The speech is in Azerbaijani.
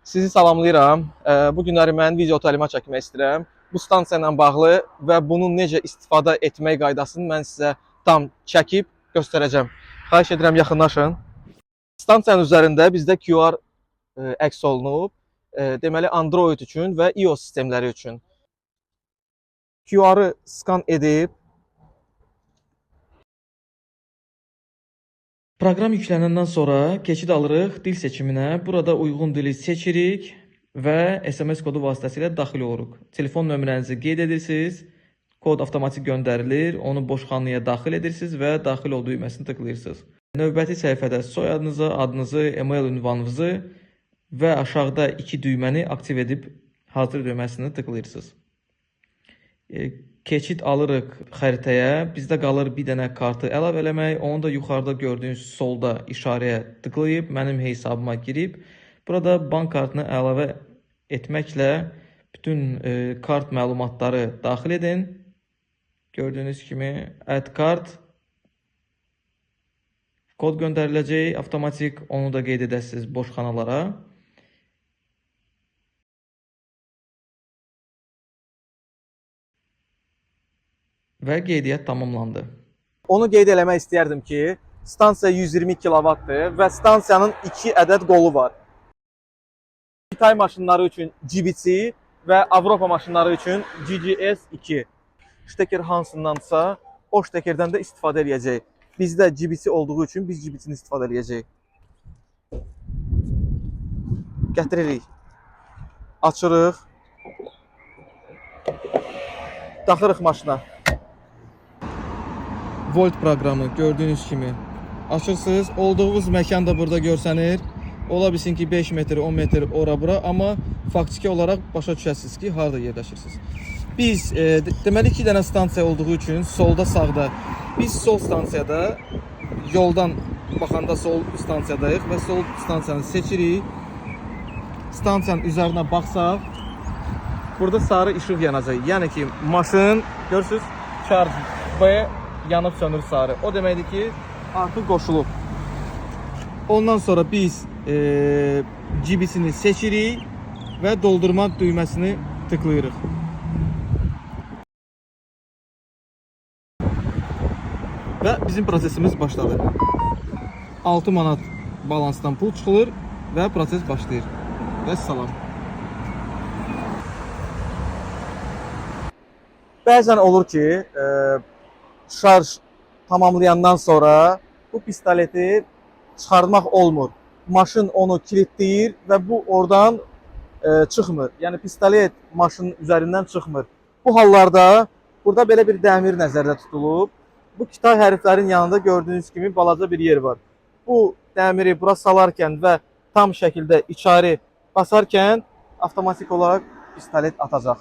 Sizi salamlayıram. Bu günləri mən video təlimat çəkmək istəyirəm. Bu stansiya ilə bağlı və bunun necə istifadə etmək qaydasını mən sizə tam çəkib göstərəcəm. Xahiş edirəm yaxınlaşın. Stansiyanın üzərində bizdə QR əks olunub. Deməli Android üçün və iOS sistemləri üçün. QR-ı skan edib proqram yüklənəndən sonra keçid alırıq dil seçiminə. Burada uyğun dili seçirik və SMS kodu vasitəsilə daxil oluruq. Telefon nömrənizi qeyd edirsiniz. Kod avtomatik göndərilir. Onu boş xanaya daxil edirsiniz və daxil ol düyməsini tıklayırsınız. Növbəti səhifədə soyadınızı, adınızı, e-mail ünvanınızı və aşağıda 2 düyməni aktiv edib hazır düyməsini tıklayırsınız. Keçid alırıq xəritəyə. Bizdə qalır bir dənə kartı əlavə eləmək. Onu da yuxarıda gördüyünüz solda işarəyə tıklayıb mənim hesabıma girib burada bank kartını əlavə etməklə bütün kart məlumatları daxil edin. Gördüyünüz kimi add kart kod göndəriləcək avtomatik. Onu da qeyd edəsiniz boş xanalara. Və qeydiyyat tamamlandı. Onu qeyd eləmək istəyərdim ki, stansiya 120 kW-dır və stansiyanın 2 ədəd qolu var. Xitay maşınları üçün GBC və Avropa maşınları üçün GGS2. Şteker hansındansa o ştekerdən də istifadə edəcək. Bizdə GBC olduğu üçün biz GBC-ni istifadə edəcəyik. Gətiririk. Açırıq. Taxırıq maşına. Volt proqramı gördüyünüz kimi açırsınız. Olduğunuz məkan da burada görsənir. Ola bilsin ki 5 metr, 10 metr ora-bura, amma faktiki olaraq başa düşəsiniz ki, harada yerləşirsiniz. Biz deməli 2 dənə stansiya olduğu üçün solda, sağda. Biz sol stansiyada yoldan baxanda sol stansiyadayıq və sol stansiyanı seçirik. Stansiyanın üzərinə baxsaq, burada sarı işıq yanacaq. Yəni ki, maşın görürsünüz, charge və yanıb sönür sarı. O deməkdir ki, artıq qoşulub. Ondan sonra biz GBC-ni seçirik və doldurma düyməsini tıklayırıq. Və bizim prosesimiz başladı. 6 manat balansdan pul çıxılır və proses başlayır. Və salam. Bəzən olur ki, şarj tamamlayandan sonra bu pistoleti çıxartmaq olmur. Maşın onu kilitləyir və bu oradan çıxmır. Yəni pistolet maşının üzərindən çıxmır. Bu hallarda burada belə bir dəmir nəzərdə tutulub. Bu Kitay hərflərin yanında gördüyünüz kimi balaca bir yer var. Bu dəmiri bura salarkən və tam şəkildə içəri basarkən avtomatik olaraq pistolet atacaq.